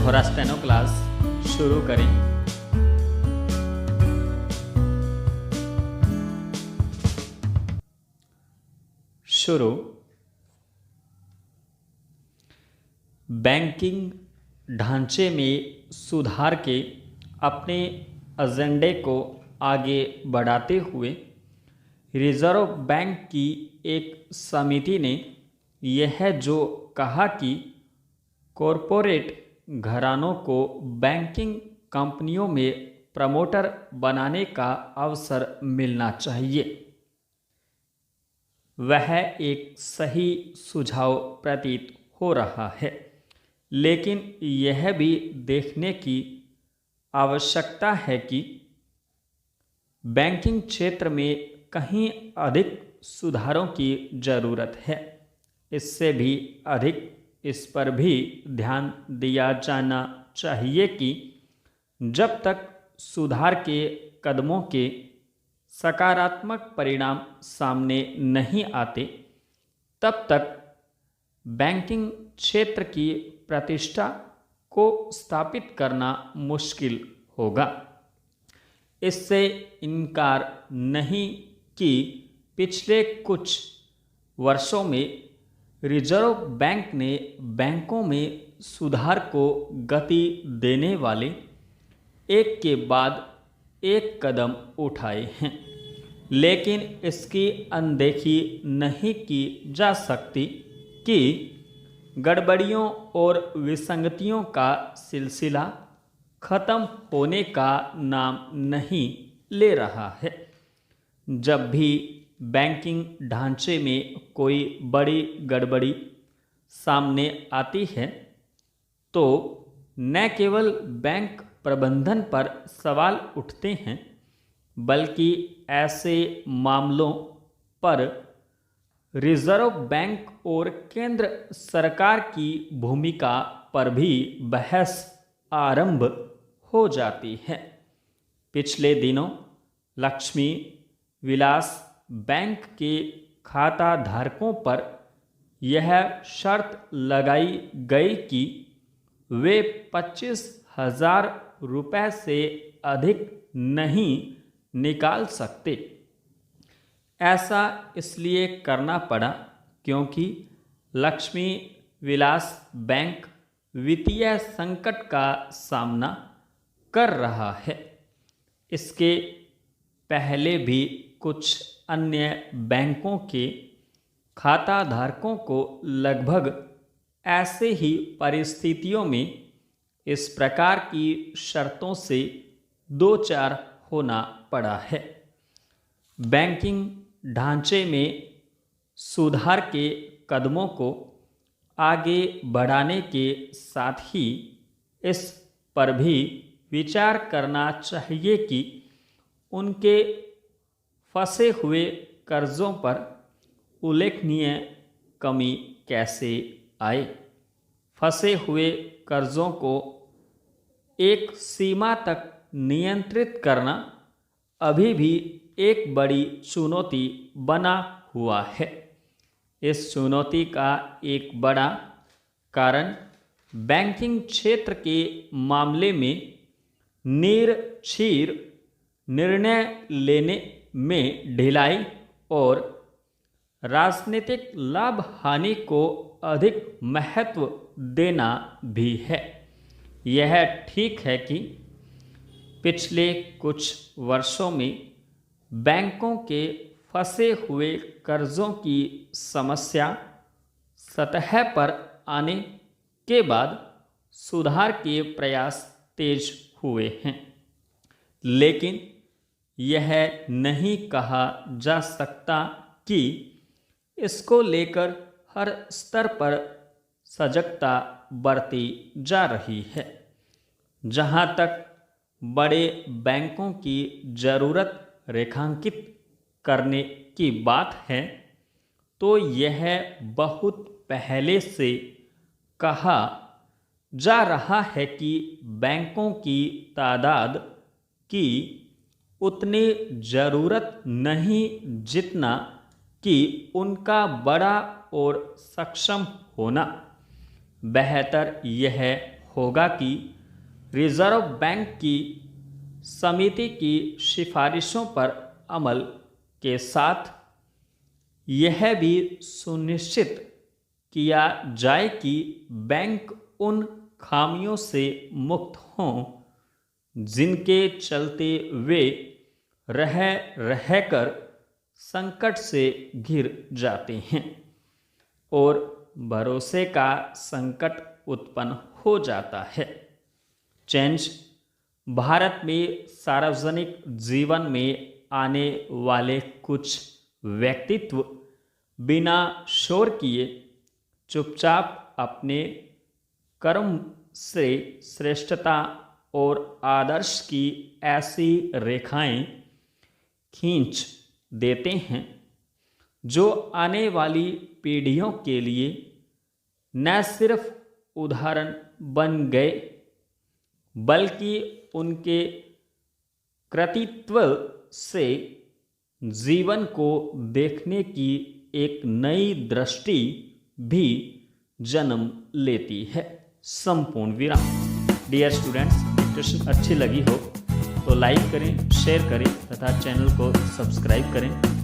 और steno class शुरू करें। शुरू। बैंकिंग ढांचे में सुधार के अपने एजेंडे को आगे बढ़ाते हुए रिजर्व बैंक की एक समिति ने यह जो कहा कि कॉरपोरेट घरानों को बैंकिंग कंपनियों में प्रमोटर बनाने का अवसर मिलना चाहिए, वह एक सही सुझाव प्रतीत हो रहा है। लेकिन यह भी देखने की आवश्यकता है कि बैंकिंग क्षेत्र में कहीं अधिक सुधारों की ज़रूरत है। इससे भी अधिक इस पर भी ध्यान दिया जाना चाहिए कि जब तक सुधार के कदमों के सकारात्मक परिणाम सामने नहीं आते, तब तक बैंकिंग क्षेत्र की प्रतिष्ठा को स्थापित करना मुश्किल होगा। इससे इनकार नहीं कि पिछले कुछ वर्षों में रिजर्व बैंक ने बैंकों में सुधार को गति देने वाले एक के बाद एक कदम उठाए हैं, लेकिन इसकी अनदेखी नहीं की जा सकती कि गड़बड़ियों और विसंगतियों का सिलसिला खत्म होने का नाम नहीं ले रहा है। जब भी बैंकिंग ढांचे में कोई बड़ी गड़बड़ी सामने आती है, तो न केवल बैंक प्रबंधन पर सवाल उठते हैं, बल्कि ऐसे मामलों पर रिजर्व बैंक और केंद्र सरकार की भूमिका पर भी बहस आरंभ हो जाती है। पिछले दिनों लक्ष्मी विलास बैंक के खाता धारकों पर यह शर्त लगाई गई कि वे 25,000 रुपये से अधिक नहीं निकाल सकते। ऐसा इसलिए करना पड़ा क्योंकि लक्ष्मी विलास बैंक वित्तीय संकट का सामना कर रहा है। इसके पहले भी कुछ अन्य बैंकों के खाता धारकों को लगभग ऐसे ही परिस्थितियों में इस प्रकार की शर्तों से दो चार होना पड़ा है। बैंकिंग ढांचे में सुधार के कदमों को आगे बढ़ाने के साथ ही इस पर भी विचार करना चाहिए कि उनके फंसे हुए कर्जों पर उल्लेखनीय कमी कैसे आए। फंसे हुए कर्जों को एक सीमा तक नियंत्रित करना अभी भी एक बड़ी चुनौती बना हुआ है। इस चुनौती का एक बड़ा कारण बैंकिंग क्षेत्र के मामले में नीर-क्षीर निर्णय लेने में ढिलाई और राजनीतिक लाभ हानि को अधिक महत्व देना भी है। यह ठीक है कि पिछले कुछ वर्षों में बैंकों के फंसे हुए कर्जों की समस्या सतह पर आने के बाद सुधार के प्रयास तेज हुए हैं, लेकिन यह नहीं कहा जा सकता कि इसको लेकर हर स्तर पर सजगता बरती जा रही है। जहाँ तक बड़े बैंकों की ज़रूरत रेखांकित करने की बात है, तो यह बहुत पहले से कहा जा रहा है कि बैंकों की तादाद की उतनी ज़रूरत नहीं जितना कि उनका बड़ा और सक्षम होना। बेहतर यह होगा कि रिजर्व बैंक की समिति की सिफारिशों पर अमल के साथ यह भी सुनिश्चित किया जाए कि बैंक उन खामियों से मुक्त हों जिनके चलते वे रहकर संकट से घिर जाते हैं और भरोसे का संकट उत्पन्न हो जाता है। चेंज भारत में सार्वजनिक जीवन में आने वाले कुछ व्यक्तित्व बिना शोर किए चुपचाप अपने कर्म से श्रेष्ठता और आदर्श की ऐसी रेखाएं खींच देते हैं जो आने वाली पीढ़ियों के लिए न सिर्फ उदाहरण बन गए बल्कि उनके कृतित्व से जीवन को देखने की एक नई दृष्टि भी जन्म लेती है। संपूर्ण विराम। डियर स्टूडेंट्स, डिस्कशन अच्छी लगी हो तो लाइक करें, शेयर करें तथा चैनल को सब्सक्राइब करें।